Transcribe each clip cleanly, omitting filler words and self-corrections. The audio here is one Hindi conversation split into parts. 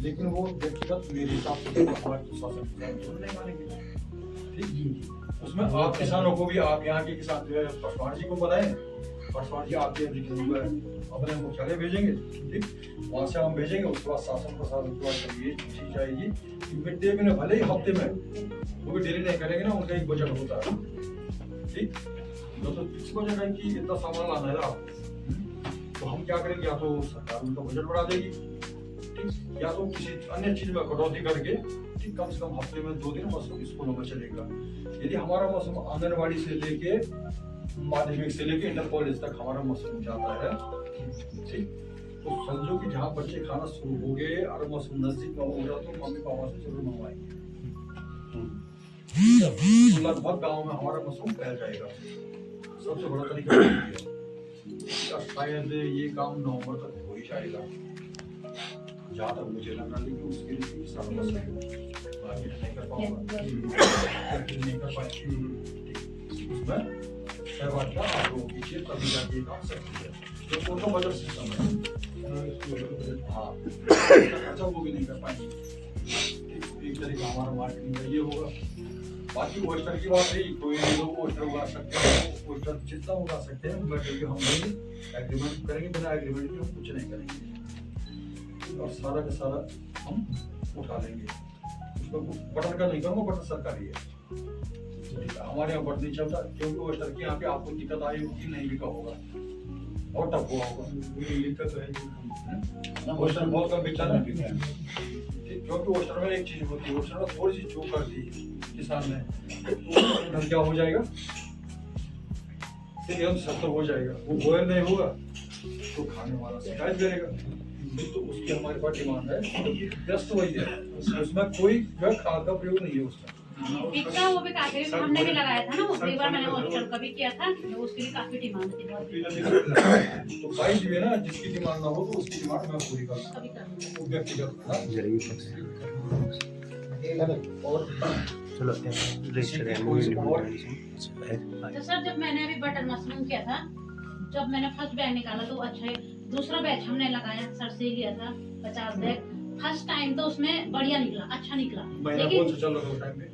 लेकिन वो व्यक्तिगत मेरे हिसाब से हमारे प्रशासन नहीं मानेंगे। ठीक, उसमें आप किसानों को भी, आप यहाँ के किसान जो है पासवान जी को बताएं, पासवान जी आपके अपने मुख्यालय भेजेंगे। ठीक, वहाँ से हम भेजेंगे, उसके बाद शासन प्रशासन के पास ये चीज आएगी कि मिड डे मील भले ही हफ्ते में, वो भी डेली नहीं करेंगे ना, उनका एक बजट होता है। ठीक, तो किस बजट है कि इतना सामान लाना है आप, तो हम क्या करेंगे, या तो सरकार उनका बजट बढ़ा देगी, ठीक, या तो किसी अन्य चीज में कटौती करके, ठीक, कम से कम हफ्ते में 2 दिन मशरूम स्कूलों में चलेगा। यदि हमारा मशरूम आंगनबाड़ी से लेके माध्यमिक से लेके इंटर कॉलेज तक हमारा मशरूम जाता है, ठीक, तो समझो कि जहाँ बच्चे खाना शुरू हो गए और मशरूम नजदीक में हो रहा, तो मम्मी पापा से जरूर मंगवाएंगे। तो लगभग गाँव में हमारा मशरूम फैल जाएगा। सबसे बड़ा तरीका ये है। शायद ये काम नवंबर तक हो ही जाएगा, जहाँ तक मुझे लग रहा है, लेकिन उसके लिए सारा मसला नहीं कर पाऊंगा, नहीं कर पाएंगे। उसमें सहभागिता आप लोगों की चीज तभी जाके काम सकती है, तो फोटो बजट सिस्टम है। हाँ, अच्छा वो भी नहीं कर पाएंगे। एक तरीका हमारा मार्केटिंग का ये होगा। बाकी ओस्टर की बात रही, कोई लोग ओस्टर उगा सकते हैं, ओस्टर जितना उगा सकते हैं बट हम एग्रीमेंट करेंगे, बिना एग्रीमेंट के हम कुछ नहीं करेंगे, और सारा का सारा हम उठा लेंगे। उसको बटन का नहीं करूँगा, बटन सरकारी है, हमारे यहाँ बटन नहीं चलता, क्योंकि ओस्टर की यहाँ पे आपको दिक्कत आई होगी, नहीं बिका होगा और टफ हुआ होगा, दिक्कत है। ओस्टर बहुत कम बेचा ना, क्योंकि ओस्टर में एक चीज होती है, ओस्टर में थोड़ी सी चूक कर दी किसान ने, तो क्या हो जाएगा, फिर हम 70 हो जाएगा, वो बॉयल नहीं होगा तो खाने वाला शिकायत करेगा। तो उसकी हमारे पास डिमांड है, व्यस्त वही है, उसमें कोई खाद का प्रयोग नहीं है उसका। पिक्का वो भी काफी, हमने भी लगाया था ना, वो एक बार मैंने ओस्टर का भी किया था, उसके लिए काफी डिमांड थी बहुत। तो भाई जी है ना, जिसकी डिमांड ना हो तो उसकी डिमांड मैं पूरी करूँ, वो व्यक्तिगत और तो सर जब मैंने अभी बटर मशरूम किया था, जब मैंने फर्स्ट बैग निकाला तो अच्छा है, दूसरा बैच हमने लगाया, सर से लिया था 50 बैग, फर्स्ट टाइम तो उसमें बढ़िया निकला, अच्छा निकला, लेकिन चल रहा टाइम में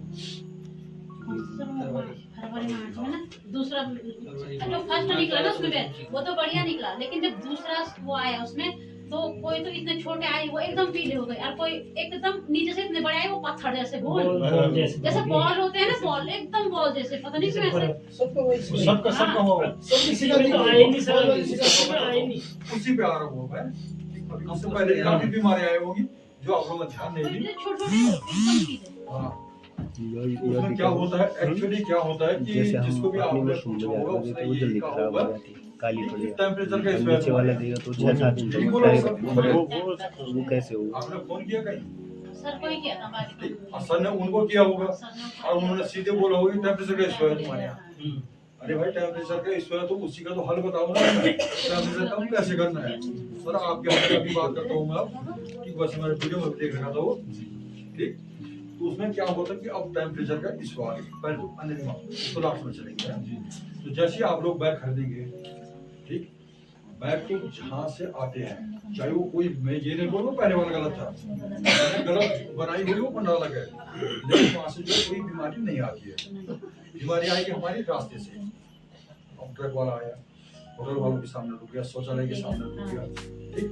फरवरी मार्च में ना, दूसरा जो फर्स्ट निकला ना उसमें बैच वो तो बढ़िया निकला, लेकिन जब दूसरा वो आया उसमें तो कोई तो इतने छोटे आए वो एकदम पीले हो गए, और कोई एकदम नीचे से इतने बड़े आए वो पत्थर जैसे गोल जैसे बॉल होते हैं ना, बॉल एकदम बॉल जैसे, पता नहीं क्यों ऐसे सबका होगा, किसी का तो आए नहीं सर, किसी का आए नहीं, उसी पे आ रहा होगा। इससे पहले काफी बीमारी आई होगी जो आप लोगों ने ध्यान नहीं दी। छोटे-छोटे एकदम पीले। हाँ, उसमें क्या होता है, एक्चुअली क्या होता है कि जिसको भी आपने पूछा होगा उसने ये कहा होगा काली पड़ टेम्परेचर का इशू नीचे वाला देगा तो 6-7 दिन तक वो कैसे होगा? आपने फोन किया कहीं? सर को ही किया था बाकी तो। सर ने उनको किया होगा सर ने और उन्होंने सीधे बोला होगा टेम्परेचर का इशू है तुम्हारे यहाँ। अरे भाई टेम्परेचर का इशू है तो उसी का तो हल बताओ ना, टेम्परेचर कम कैसे करना है। सर आपके यहाँ अभी बात करता हूँ मैं, कि बस मैं वीडियो में देख रहा था वो, ठीक, तो उसमें क्या होता है कि अब टेम्परेचर का इशू आ गया, पहले तो अन्य तो लास्ट में चलेंगे। तो जैसे आप लोग बैग खरीदेंगे, ठीक, बैग तो जहाँ से आते हैं, चाहे वो कोई, मैं ये नहीं बोल रहा पहले वाला गलत था, मैंने गलत बनाई हुई वो पंडा लगा है, लेकिन वहाँ से जो कोई बीमारी नहीं आती है, बीमारी आएगी हमारे रास्ते से। अब ट्रक वाला आया, होटल वालों के सामने रुक गया, शौचालय के सामने रुक गया, ठीक,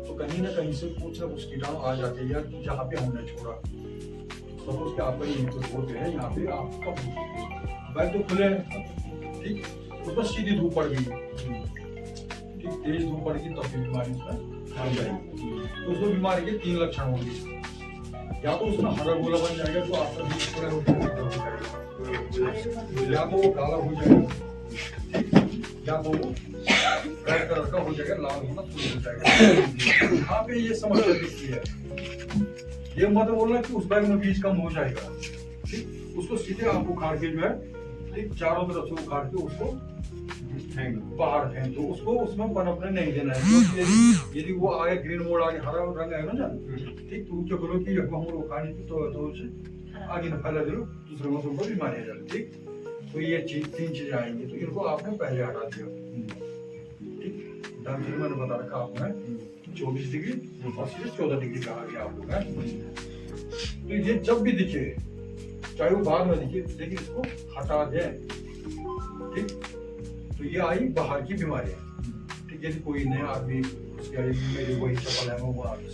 तो कहीं ना कहीं से कुछ ना कुछ कीटाणु आ जाते हैं, या जहाँ पे हमने छोड़ा, सपोज कि आपका ये बोलते हैं यहाँ पे आपका बैग तो खुले हैं, ठीक, उस पर सीधी धूप पड़ गई, ठीक, तेज धूप पड़ गई, तब भी बीमारी उसमें आ जाएगी। तो उसमें बीमारी के 3 लक्षण होंगे, या तो उसमें हरा गोला बन जाएगा जो आपका बीज पूरा हो जाएगा, या तो वो काला हो जाएगा, ठीक, या तो वो रेड कलर का हो जाएगा, लाल होना शुरू हो जाएगा। यहाँ पे ये समस्या दिखती है, ये मत बोलना कि उस बैग में बीज कम हो जाएगा, ठीक, उसको सीधे आप उखाड़ के जो है, ठीक, चारों तरफ से उखाड़ के उसको बाहर फेंक दो, उसको उसमें पनपने नहीं देना है। यदि वो आगे ग्रीन मोड आगे हरा रंग है ना, ठीक, तो क्या करो कि हम उखाड़ी तो आगे न फैला दो, दूसरे मौसम पर बीमारी आ जाए, ठीक। तो ये 3 चीजें आएंगी, तो इनको आपने पहले हटा दिया, ठीक। टेम्परेचर मैंने बता रखा आपको है 24 डिग्री और सिर्फ 14 डिग्री कहा गया आपको है। तो ये जब भी दिखे, चाहे वो बाद में दिखे, लेकिन इसको हटा दें। ठीक, तो ये आई बाहर की बीमारियां। ठीक, यदि कोई नया आदमी मेरे वही चप्पल है वो अपने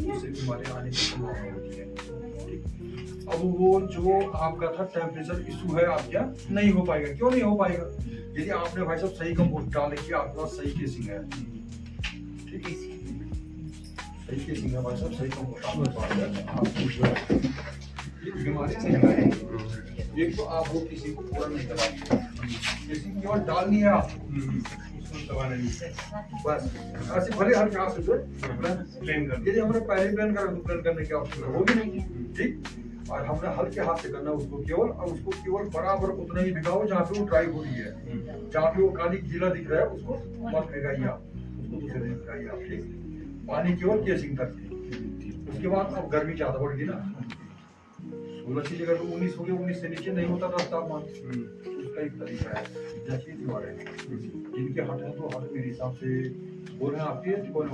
उससे बीमारियां आने की संभावना होती है। ठीक, अब वो जो आपका था टेम्परेचर इशू है आप क्या नहीं हो पाएगा। क्यों नहीं हो पाएगा? यदि आपने भाई साहब सही कंपोस्ट डाल की आपके पास सही केसिंग है। ठीक है, सही केसिंग है भाई साहब, सही कंपोस्ट आपके पास है, आपको जो है ये बीमारी नहीं आएगी। एक तो आप वो किसी को पूरा नहीं कराते, केसिंग केवल डालनी है आपको, बस ऐसे भले हर जगह से प्लान कर। यदि हमने पहले प्लान करा तो प्लान करने की आवश्यकता होगी नहीं। ठीक, और हमने हल्के हाथ से करना उसको केवल, और उसको केवल बराबर उतना ही भिगाओ जहाँ पे वो ड्राई हो रही है। जहाँ पे वो काली गीला दिख रहा है उसको मत भिगाइए आप, उसको दूसरे दिन भिगाइए आप। ठीक, पानी केवल केसिंग तक। उसके बाद अब गर्मी ज्यादा बढ़ गई ना, 16 की जगह 19 हो गया, 19 से नीचे नहीं होता तापमान। उसका एक तरीका है, जैसे दीवारें जिनके हट है तो हट मेरे हिसाब से बोल रहे हैं आपके कोने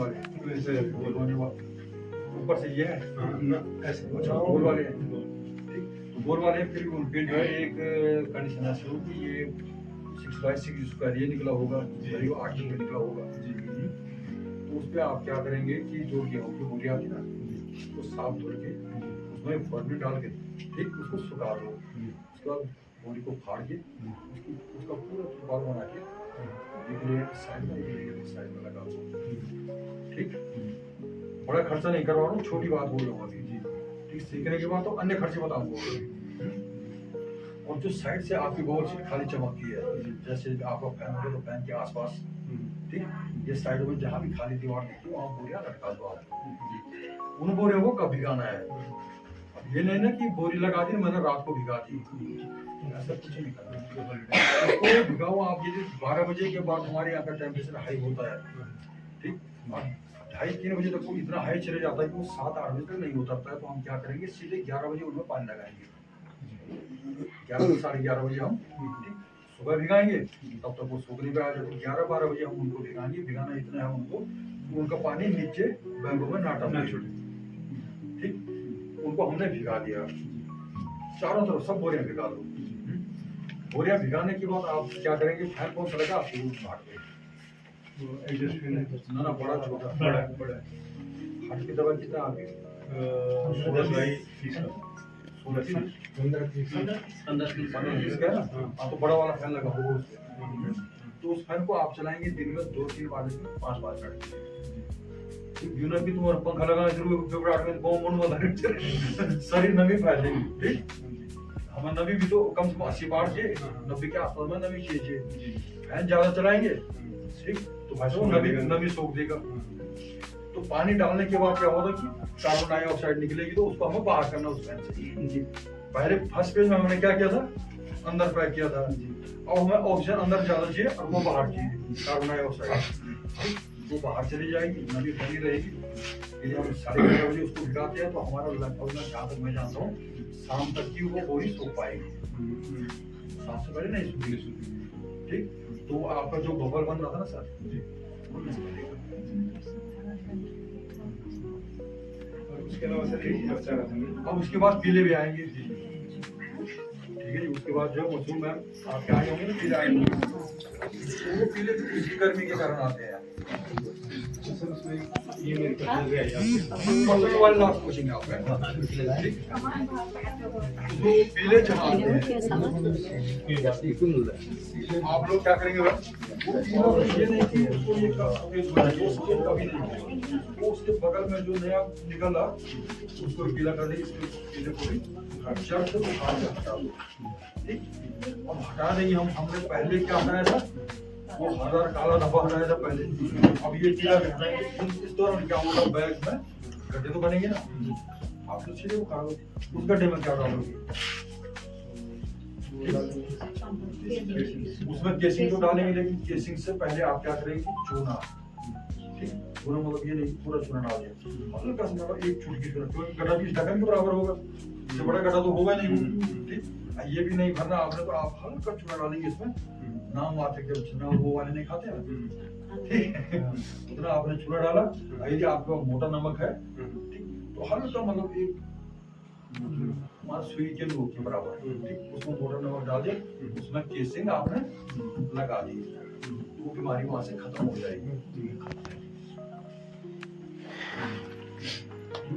वाले ऊपर से ये है ऐसे गोल वाले हैं। ठीक, तो गोल वाले हैं, फिर उनके जो है एक कंडीशन है शुरू की ये 6x6 जिसका ये निकला होगा, 8 इंच निकला होगा। तो उस पर आप क्या करेंगे कि जो गेहूं की बोरी आती ना उसको साफ धो के उसमें बर्मी डाल के ठीक उसको सुखा दो। उसके बाद बोरी को फाड़ के उसका पूरा बाल बना के साइड में लगा दो। ठीक, बड़ा खर्चा नहीं करवा रहा हूँ, छोटी बात बोल रहा हूँ अभी। ठीक, सीखने के बाद तो अन्य खर्चे बताऊंगा। और जो साइड से आपकी गोल शीट खाली चमकती है, जैसे आपका फैन हो तो फैन के आसपास, ठीक, ये साइड में जहाँ भी खाली दीवार दिखती है वहाँ बोरियां लटका दो आप। उन बोरियों को कब भिगाना है, ये नहीं ना कि बोरी लगा दी मैंने रात को भिगा दी, ऐसा कुछ नहीं करना। इसको भिगाओ आप। यदि 12 बजे के बाद हमारे यहाँ का टेम्परेचर हाई होता है, ठीक, और 2:30-3 बजे तक वो इतना हाई चले जाता है कि वो 7-8 बजे तक नहीं उतरता है, तो हम क्या करेंगे सीधे 11 बजे उनमें पानी लगाएंगे। 11 साढ़े 11 बजे हम सुबह भिगाएंगे, तब तक वो सूखने पे आ जाते। 11-12 बजे हम उनको भिगाएंगे। भिगाना इतना है उनको, उनका पानी नीचे बैंगों में नाटा ना छोड़े। ठीक, उनको हमने भिगा दिया चारों तरफ, सब बोरियां भिगा दो। बोरियां भिगाने के बाद आप क्या करेंगे, फैन कौन सा लगा आपको भाग दे ना बड़ा छोटा बड़ा हाथ की दवा कितना आ गई 15-20 का है ना, तो बड़ा वाला फैन लगा होगा उसमें। तो उस फैन को आप चलाएंगे दिन में 2-3 बार से 5 बार करके। यूनर भी तुम्हारा पंखा लगाना शुरू घबराहट में बॉम्ब मन वाला शरीर नमी फैलेगी। ठीक, हमें नमी भी तो कम से कम 80 बार से 90 के आसपास में नमी चाहिए। फैन ज्यादा चलाएंगे ठीक, तो भाई साहब नमी सोख देगा। तो पानी डालने के बाद क्या होगा कि कार्बन डाइऑक्साइड निकलेगी, तो उसको हमें बाहर करना उस फैन से। पहले फर्स्ट पेज में हमने क्या किया था, अंदर पैक किया था। अब हमें ऑक्सीजन अंदर ज्यादा चाहिए और वो बाहर चाहिए कार्बन डाइऑक्साइड, वो बाहर चली जाएगी, नमी बनी रहेगी। यदि हम 11:30 बजे उसको भिगाते हैं तो हमारा लगभग जहाँ तक मैं जानता हूँ शाम तक की वो बोरी सूख पाएगी, शाम से पहले नहीं सूखेगी। ठीक, तो आपका जो बबल बन रहा था ना सर, वो नहीं बनेगा। उसके अलावा अब उसके बाद पीले भी आएंगे। ठीक है, उसके बाद जो मशरूम मैम आपके आए होंगे ना, पीले आएंगे। वो पीले इसी गर्मी के कारण आते हैं। ये मेरी पसंद वाले लास्ट पूछेंगे आप, पीले जहाँ आते हैं आप लोग क्या करेंगे, ये नहीं कि उसको ये कभी नहीं, वो उसके बगल में जो नया निकला उसको गीला कर देंगे, पीले को भी जड़ से उखाड़ के हटा दो। ठीक, अब हटा देंगे हमने पहले क्या हटाया था, वो हरा काला धब्बा हटाया था पहले। अब ये गीला इस दौरान क्या होगा, बैग में गड्ढे तो बनेंगे ना, आप तो सीधे उखाड़ दो, उस गड्ढे में क्या डालोगे, उसमें केसिंग तो डालेंगे, लेकिन केसिंग से पहले आप क्या करेंगे, चूना। ठीक, चूना मतलब ये नहीं पूरा चूना डाल दिया, हल्का सा एक चुटकी चूना, क्योंकि गड्ढा भी ढक्कन के बराबर होगा, इससे बड़ा गड्ढा तो होगा नहीं। ठीक, ये भी नहीं भरना आपने, तो आप हल्का चूना डालेंगे इसमें, नाम मात्र के चूना वो वाले नहीं खाते हैं, ठीक है? उतना आपने चूना डाला, यदि आपका मोटा नमक है, ठीक, तो हल्का मतलब एक हमारा सुई के नोक के बराबर, ठीक, उसमें मोटा नमक डाल दिया, उसमें केसिंग आपने लगा दी, वो बीमारी वहां से खत्म हो जाएगी।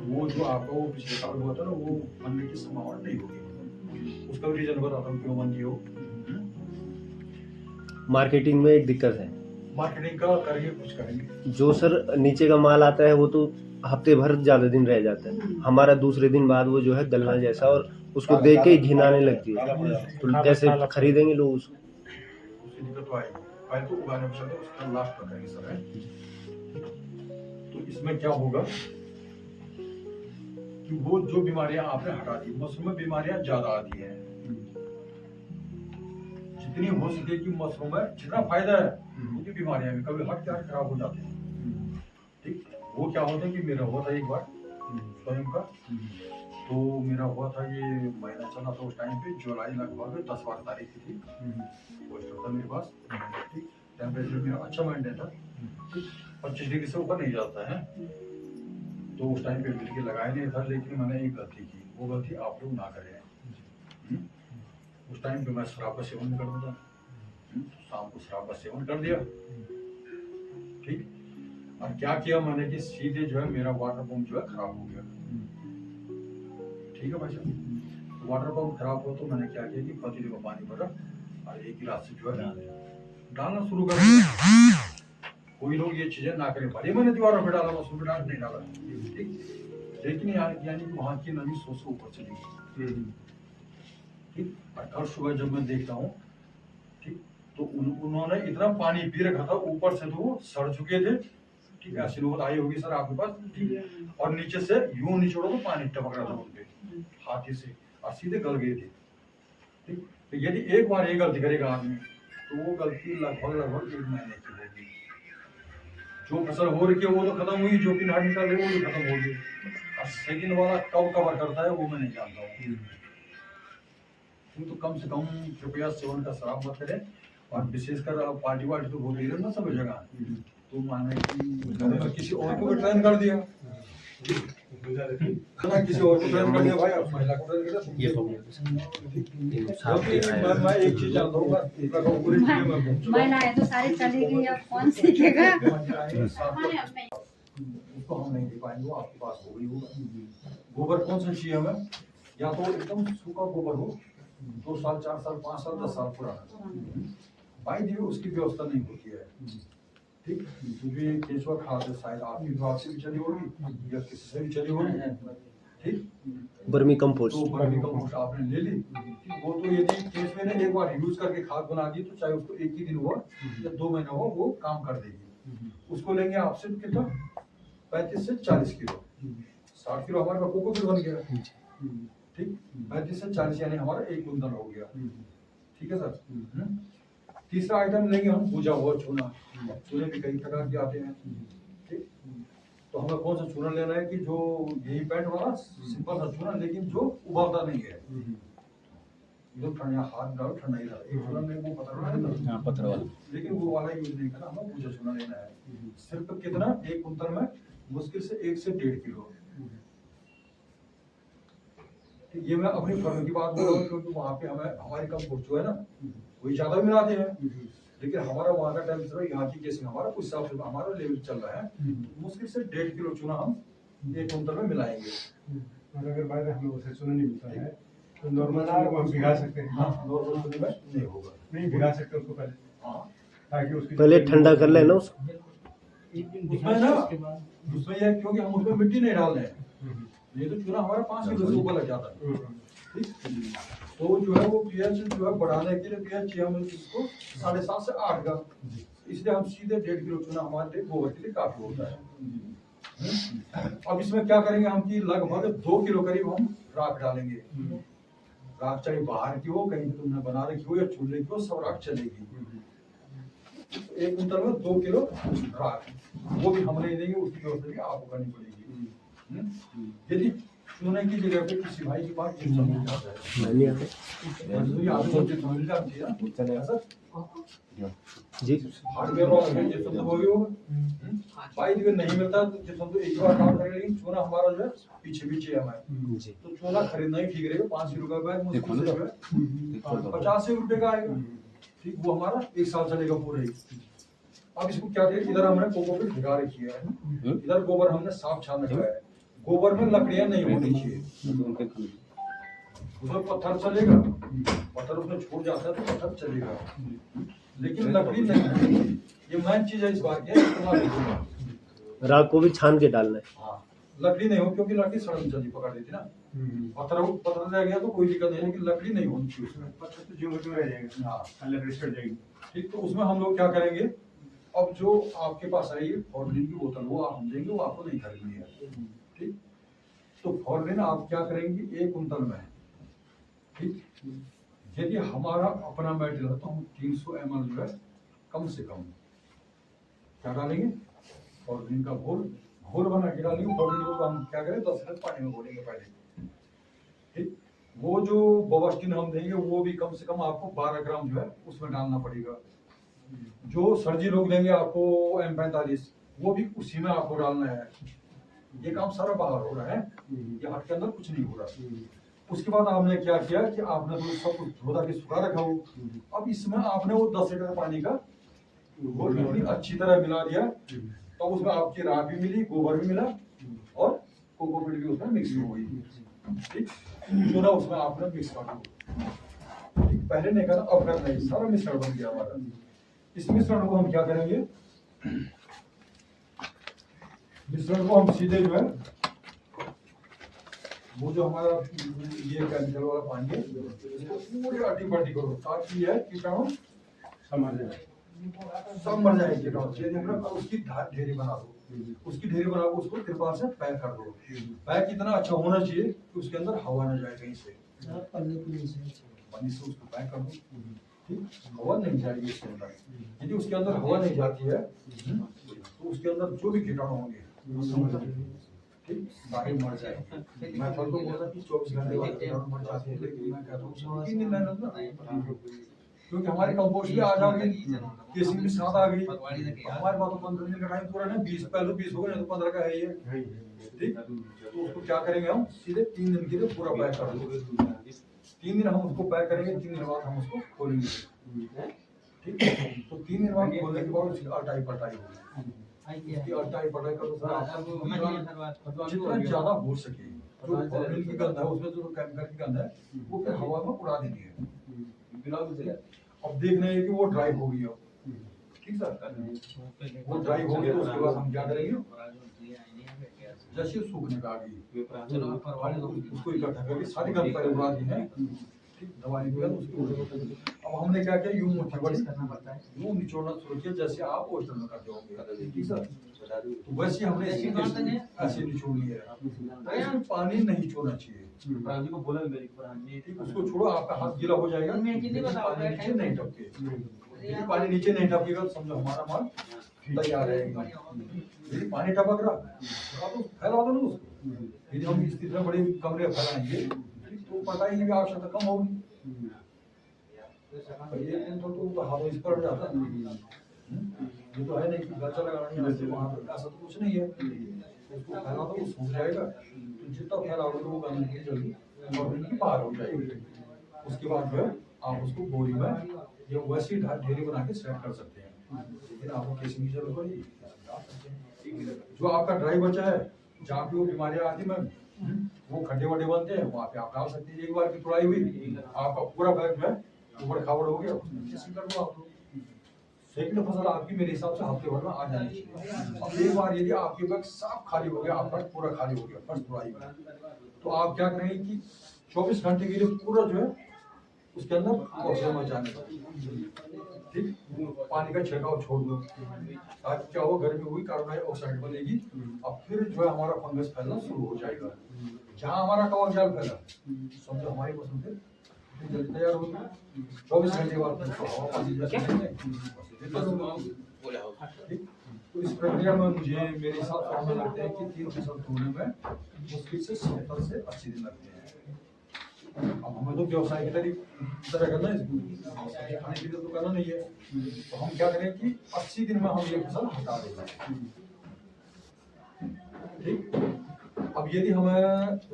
वो जो आपका वो पिछले साल हुआ था ना, वो बनने की संभावना नहीं होगी। उसका रीजन बताता हूँ क्यों बनती हो। मार्केटिंग में एक दिक्कत है, मार्केटिंग का करेंगे, कुछ करेंगे। जो सर नीचे का माल आता है वो तो हफ्ते भर ज्यादा दिन रह जाता है, हमारा दूसरे दिन बाद वो जो है गलना जैसा, और उसको देख के ही घिन आने लगती है, तो कैसे खरीदेंगे लोग उसको? उसकी दिक्कत तो आएगी, पहले तो उगाने पर उसका लास्ट पर करेंगे सर, है। तो इसमें क्या होगा कि वो जो बीमारियां आपने हटा दी, मशरूम में बीमारियां ज्यादा आती हैं। जितनी हो सके कि मशरूम में जितना फायदा है उतनी बीमारियां भी, कभी हाथ पैर खराब हो जाते हैं, ठीक। वो क्या होता है कि मेरा हुआ था एक बार स्वयं का, तो मेरा हुआ था, ये महीना चला था उस टाइम पे, जुलाई लगभग 10-12 तारीख की थी, पोस्टर था मेरे पास, ठीक। टेम्परेचर मेरा अच्छा मेंटेन था, ठीक, 25 डिग्री से ऊपर नहीं जाता है। तो उस टाइम पे बिल्कुल लगाया नहीं था, लेकिन मैंने एक गलती की, वो गलती आप लोग ना करें। उस टाइम पे मैं शराब का सेवन नहीं करता था, शाम को शराब का सेवन कर दिया, ठीक। और क्या किया मैंने कि सीधे जो है मेरा वाटर पंप जो है खराब हो गया, ठीक है भाई साहब। तो वाटर पंप खराब हुआ तो मैंने क्या किया कि पतीले में पानी भरा और एक गिलास से जो है डालना शुरू कर दिया। कोई लोग ये चीजें ना करें, भले मैंने दीवारों पे डाला, मशरूम पे डाल नहीं डाला, ठीक, लेकिन यानी कि वहाँ की नमी 100 से ऊपर चली गई, ठीक। और कल सुबह जब मैं देखता हूँ, ठीक, तो उन्होंने इतना पानी पी रखा था, ऊपर से तो वो सड़ चुके थे, ठीक है, ऐसी नौबत आई होगी सर आपके पास, ठीक। और नीचे से यूं निचोड़ो तो पानी टपक रहा था उनपे हाथी से, और सीधे गल गए थे, ठीक। तो यदि एक बार ये गलती करेगा आदमी, तो वो गलती लगभग 1 महीने की होगी। जो फसल हो रही है वो तो खत्म हुई, जो पिनाट निकाल रही है वो भी खत्म होगी, और सेकंड वाला कब कवर करता है वो मैं नहीं जानता हूँ। तो कम से कम कृपया सेवन का शराब मत करें, और विशेषकर पार्टी वार्टी तो हो रही है ना सब जगह, तो माने कि किसी और को भी ट्रेन कर दिया, किसी और को ट्रेन कर दिया भाई, आप महिला को ट्रेन कर दिया। मैं एक चीज जानता हूँ, पूरी महिला है तो सारी चलेगी, अब कौन सीखेगा? उसको हम नहीं दे पाएंगे, वो आपके पास हो गई होगा। गोबर कौन सा चाहिए हमें, या तो एकदम सूखा गोबर हो, 2 साल 4 साल 5 साल 10 साल पुराना, भाई दी उसकी व्यवस्था नहीं होती है, ठीक। क्योंकि केचुआ खाद शायद आपकी विभाग से भी चली होगी या किसी से भी चली होगी, ठीक। वर्मी कंपोस्ट, तो वर्मी कंपोस्ट आपने ले ली, वो तो यदि केचुए ने एक बार यूज करके खाद बना दी, तो चाहे उसको 1 ही दिन हुआ या 2 महीना हुआ, वो काम कर देगी। उसको लेंगे आपसे कितना, 35 से 40 किलो, 60 किलो हमारे पास कोको बन गया, ठीक। 35 से 40 यानी हमारा 1 कुंटल हो गया, ठीक है सर। तीसरा आइटम लेंगे हम भुजा हुआ चूना, चूने भी कई प्रकार के आते हैं, ठीक। तो हमें कौन सा चूना लेना है कि जो यही पैंट वाला सिंपल सा चूना, लेकिन जो उबालता नहीं है, एकदम ठंडा, हाथ डालो ठंडा ही रहा, एक चूना में वो पत्थर वाला, लेकिन वो वाला यूज नहीं करना, हमें भुजा चूना लेना है। सिर्फ कितना, 1 कुंटल में मुश्किल से 1 से 1.5 किलो। ये मैं अपनी फर्म की बात बोल रहा हूँ, क्योंकि वहाँ पे हमें हमारी कंपोस्ट जो है ना, वही ज्यादा मिलाते हैं, लेकिन हमारा वहाँ का टेम्परेचर, यहाँ की केसिंग हमारा उस हिसाब से हमारा लेवल चल रहा है, मुश्किल से 1.5 किलो चूना हम 1 कुंटल में मिलाएंगे। अगर बाद हमें उसे चूना नहीं मिलता है तो नॉर्मल चूने को हम भिगा सकते हैं। हाँ, नॉर्मल चूने में नहीं होगा, नहीं भिगा सकते उसको पहले, हाँ, ताकि उसकी पहले ठंडा कर लेना उसको, उसमें ना, उसमें यह क्योंकि हम उसमें मिट्टी नहीं डाल रहे हैं, ये तो चूना हमारा 5 किलो से ऊपर लग जाता है, ठीक। तो जो है वो पीएच जो है बढ़ाने के लिए पीएच चाहिए हमें इसको 7.5 से 8 का, इसलिए हम सीधे 1.5 किलो चूना हमारे लिए गोबर के लिए काफी होता है। अब इसमें क्या करेंगे हम कि लगभग 2 किलो करीब हम राख डालेंगे, राख चाहे बाहर की हो, कहीं तुमने बना रखी हो या चूल्हे की हो, सब राख चलेगी। 1 कुंटल में 2 किलो राख, वो भी हम नहीं देंगे, उसकी व्यवस्था भी आपको करनी पड़ेगी। यदि चूने की जगह पे किसी भाई की बात जिप्सम मिल जाता है, नहीं आते मजदूरी आपको जिप्सम मिल जाती है ना, सर जी हार्डवेयर वाला है जिप्सम तो वो भी होगा। भाई अगर नहीं मिलता तो जिप्सम तो एक ही बार काम करेगा, लेकिन चूना हमारा जो है पीछे पीछे है हमारे, जी तो चूना खरीदना ही ठीक रहेगा। 500 रुपए बैग मुश्किल से जो है 50 रुपए का आएगा, ठीक, वो हमारा 1 साल चलेगा पूरे ही। अब इसको क्या करें, इधर हमने कोकोपीट भिगा रखी है, इधर गोबर हमने साफ छान रखा है। गोबर में लकड़ियां नहीं होनी चाहिए, उसमें पत्थर चलेगा, पत्थर उसमें छूट जाता है तो पत्थर चलेगा, लेकिन लकड़ी नहीं। ये मेन चीज है इस बार की, इस्तेमाल नहीं होगा। राख को भी छान के डालना है। हाँ, लकड़ी नहीं हो, क्योंकि लकड़ी सड़न जल्दी पकड़ देती ना। पत्थर पत्थर रह गया तो कोई दिक्कत नहीं, लेकिन लकड़ी नहीं होनी चाहिए उसमें। पत्थर तो जो में रह जाएगा, हाँ, लकड़ी सड़ जाएगी। ठीक, तो उसमें हम लोग क्या करेंगे, अब जो आपके पास आई फॉर्लिन की बोतल वो आप हम देंगे, वो आपको नहीं खरीदनी है, ठीक। तो फॉर्लिन आप क्या करेंगे, 1 कुंटल में, ठीक। यदि हमारा अपना मेटेरियल है तो हम 300 ml जो है कम से कम क्या डालेंगे, फॉर्लिन का घोल बना के डालेंगे। फॉर्लिन को हम क्या करें, 10 मिनट पानी में घोलेंगे पहले, ठीक। वो जो बवस्टिन हम देंगे वो भी कम से कम आपको 12 ग्राम जो है उसमें डालना पड़ेगा। जो सर्जी लोग देंगे आपको M45 वो भी उसी में आपको डालना है। ये काम सारा बाहर हो रहा है, ये हट के अंदर कुछ नहीं हो रहा। उसके बाद आपने क्या किया कि आपने तो सब कुछ धो धा के सुखा रखा हो, अब इसमें आपने वो 10 लीटर पानी का वो इतनी अच्छी तरह मिला दिया, तो उसमें आपकी राख भी मिली, गोबर भी मिला और कोकोपीट भी उसमें मिक्स हो गई, ठीक। चूना उसमें आपने मिक्स कर दिया, पहले नहीं करना, अब करना है, सारा मिश्रण बन गया हमारा। इस मिश्रण को हम क्या करेंगे, मिश्रण को हम सीधे जो है वो जो हमारा ये केमिकल वाला पानी है पूरी अटी पटी करो, ताकि यह कीटाणु सब मर जाए कीटाणु। उसकी ढेरी बना दो, उसकी ढेरी बना के उसको तिरपाल से पैक कर दो। पैक इतना अच्छा होना चाहिए कि उसके अंदर हवा न जाए कहीं से, पानी से उसको पैक कर दो, ठीक, हवा नहीं जाएगी उसके अंदर। यदि उसके अंदर हवा नहीं जाती है तो उसके अंदर जो भी कीटाणु होंगे ठीक सारे मर जाए। मैं कल को बोला कि 24 घंटे बाद कीटाणु मर जाते हैं, लेकिन मैं कहता हूँ 3 दिन मेहनत ना, क्योंकि हमारे कंपोस्ट भी आज आ गई, केसिंग भी साथ आ गई, हमारे पास तो 15 दिन का टाइम पूरा नहीं, 20 पहले 20 हो गए, नहीं तो 15 का है ये, ठीक। तो उसको क्या करेंगे हम, सीधे 3 दिन के लिए पूरा पैक कर देंगे। 3 दिन हम उसको पैक करेंगे, 3 दिन बाद हम उसको खोलेंगे, ठीक। तो 3 दिन बाद खोलने के बाद उसकी अटाई पटाई होगी, अटाई पटाई कर जितना ज्यादा हो सके, जो फॉर्मेलिन की गंध है उसमें जो केमिकल की गंध है वो फिर हवा में उड़ा देनी है। अब देखना है कि वो ड्राई हो गई, ठीक सर, वो ड्राई हो गई तो उसके बाद हम क्या करेंगे, जैसे सूखने का आ गई उसको इकट्ठा करके सारी गंद पहले उड़ा दी है, ठीक, दवाई के बाद उसको। अब हमने क्या किया, यूं मुट्ठी बड़ी यूं निचोड़ना शुरू किया जैसे आप ओस्टर में करते होंगे, ठीक सर। तो वैसे हमने ऐसे निचोड़नी है, इसमें पानी नहीं छोड़ना चाहिए, ठीक। उसको छोड़ो, आपका हाथ गीला हो जाएगा, पानी नीचे नहीं टपके, पानी नीचे नहीं टपकेगा तो समझो हमारा माल तैयार है एकदम। यदि पानी टपक रहा तो आप फैला दो ना उसको, यदि हम इस तरह बड़े कमरे फैलाएंगे तो पटाई की भी आवश्यकता कम होगी। तो हाथ इस पर जाता है, ये तो है नहीं कि गच्चा लगाना है वहाँ पर, ऐसा तो कुछ नहीं है। उसको फैला दो, सूख जाएगा, तो जितना फैलाओगे तो वो गंदगी जल्दी और बाहर हो जाएगी। उसके बाद जो है आप उसको बोरी में या वैसी ढेरी बना के सेट कर सकते हैं, लेकिन आपको केसिंग की जरूरत पड़ेगी। जो आपका ड्राई बचा है, जहाँ पे वो बीमारियाँ आती है वो खड्डे वड्डे बनते हैं, वहाँ पे आप डाल सकते हैं। एक बार की तुड़ाई हुई, आपका पूरा बैग जो है ऊबड़ खाबड़ हो गया, केसिंग कर दो आप लोग। सेकंड फसल आपकी मेरे हिसाब से हफ्ते भर में आ जानी चाहिए। अब एक बार यदि आपके बैग साफ खाली हो गया, आपका पूरा खाली हो गया फर्स्ट तुड़ाई में, तो आप क्या करेंगे कि 24 घंटे के लिए पूरा जो है उसके अंदर ऑक्सीजन जाने का, ठीक, पानी का छिड़काव छोड़ दो, ताकि क्या हो, गर्मी हुई कार्बन डाइऑक्साइड बनेगी, अब फिर जो है हमारा फंगस फैलना शुरू हो जाएगा। जहाँ हमारा कवर जाल फैला समझो हमारी फसल फिर जल्दी तैयार होगी। 24 घंटे बाद तो इस प्रक्रिया में मुझे मेरे हिसाब से हमें लगता है कि 3 फसल तोड़ने में मुश्किल से 70 से 80 दिन लगते हैं। अब हमें तो व्यवसाय की तरह करना है, इसको खाने के लिए तो करना नहीं है। तो हम क्या करें कि 80 दिन में हम ये फसल हटा देंगे। ठीक। अब यदि हमें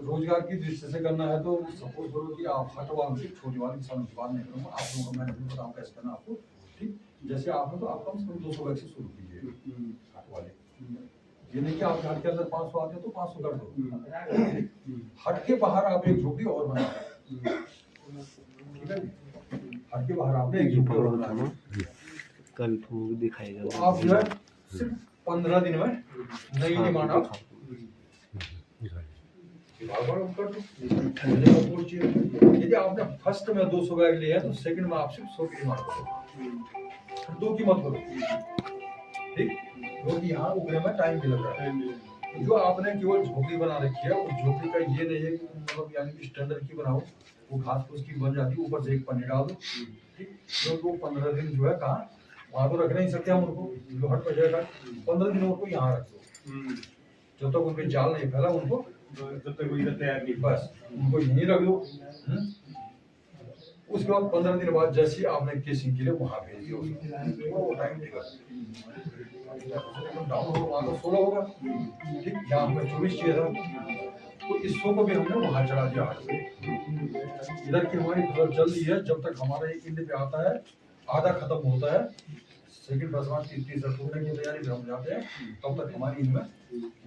रोजगार की दृष्टि से करना है तो सपोज करो कि आप हटवा छोटी वाली किसानों की बात नहीं करूँगा, आप लोगों को मैंने बताऊँ कैसे करना आपको। ठीक। जैसे आपने तो आप कम से कम 200 बैग से शुरू कीजिए हट वाले, ये नहीं कि आपके हट के अंदर 500 आते हैं तो 500 कर दो। हट के बाहर आप एक झोपड़ी और बना, ठीक है। हट के बाहर आपने एक झोपड़ी और बनाना, कल दिखाएगा। तो आप जो है सिर्फ 15 दिन में नई डिमांड आप कर दो। यदि आपने फर्स्ट में 200 बैग लिया तो सेकंड में आप सिर्फ 100 की डिमांड करो, 2 की मत करो। ठीक। क्योंकि यहाँ उगने में टाइम भी लग रहा है। जो आपने केवल झोपड़ी बना रखी है, उस झोपड़ी का ये नहीं है कि मतलब यानी कि स्टैंडर्ड की बनाओ, वो घास फूस की बन जाती है, ऊपर से एक पन्नी डाल दो। ठीक। क्योंकि वो 15 दिन जो है कहाँ वहाँ तो रख नहीं सकते हम उनको, जो हट पर जाएगा 15 दिन उनको यहाँ रख दो, जब तक उनके जाल नहीं फैला उनको, जब तक वो इधर तैयार नहीं, बस उनको यहीं रख दो। उसके बाद 15 दिन बाद जैसे ही आपने केसिंग के लिए वहाँ भेज दिया, वो टाइम देगा डाउन होगा, वहाँ तो 16 होगा। ठीक। यहाँ हमें 24 चाहिए था, तो इस 100 को भी हमने वहाँ चढ़ा दिया हट पे। इधर की हमारी फसल चल रही है, जब तक हमारा एक इंड पे आता है, आधा खत्म होता है, सेकंड बरसात 30 टूटने की तैयारी में हम जाते हैं, तब तक हमारी इनमें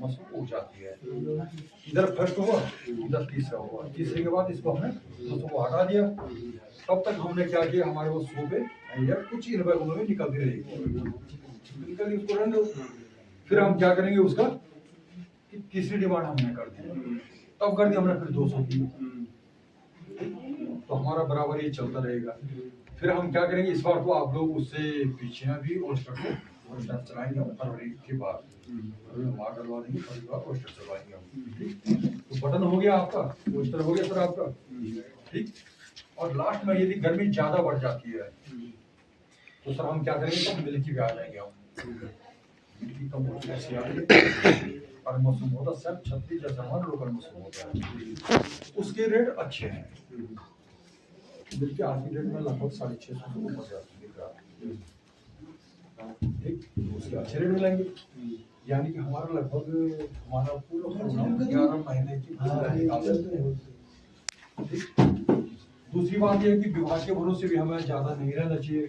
मसूल उग जाती है। इधर फर्स्ट हुआ, इधर तीसरा हुआ, तीसरे के बाद इसको हमने दोस्तों को हटा दिया। तब तक हमने क्या किया, हमारे वो 100 पे या कुछ इन बैगों में निकलती रहेगी, निकल उसको रहने दो। फिर हम क्या करेंगे उसका कि तीसरी डिमांड हमने कर दी, तब कर दी हमने फिर 200 की, तो हमारा बराबर ये चलता रहेगा। फिर हम क्या करेंगे, इस बार तो आप लोग उससे पीछे भी ओस्टर चलाएंगे फरवरी के बाद, मार डलवा देंगे, फरवरी बाद ओस्टर चलवाएंगे हम। तो बटन हो गया आपका, ओस्टर हो गया सर आपका। ठीक। और लास्ट में यदि गर्मी ज्यादा बढ़ जाती है तो सर हम क्या करेंगे, तो मिल्की पे आ जाएंगे हम। मिल्की कम हो ऐसी आ रही है और मौसम होता है सर 36 जैसा हमारा लोकल मौसम होता है, उसके रेट अच्छे हैं। मिल्की आज की डेट में लगभग 650 से ऊपर जाती है। ठीक। उसके अच्छे रेट मिलेंगे, यानी कि हमारा लगभग हमारा पूरा 11 महीने की फसल निकाल सकते हैं। ठीक। दूसरी बात यह है कि विभाग के भरोसे भी हमें ज्यादा नहीं रहना चाहिए,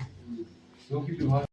क्योंकि विभाग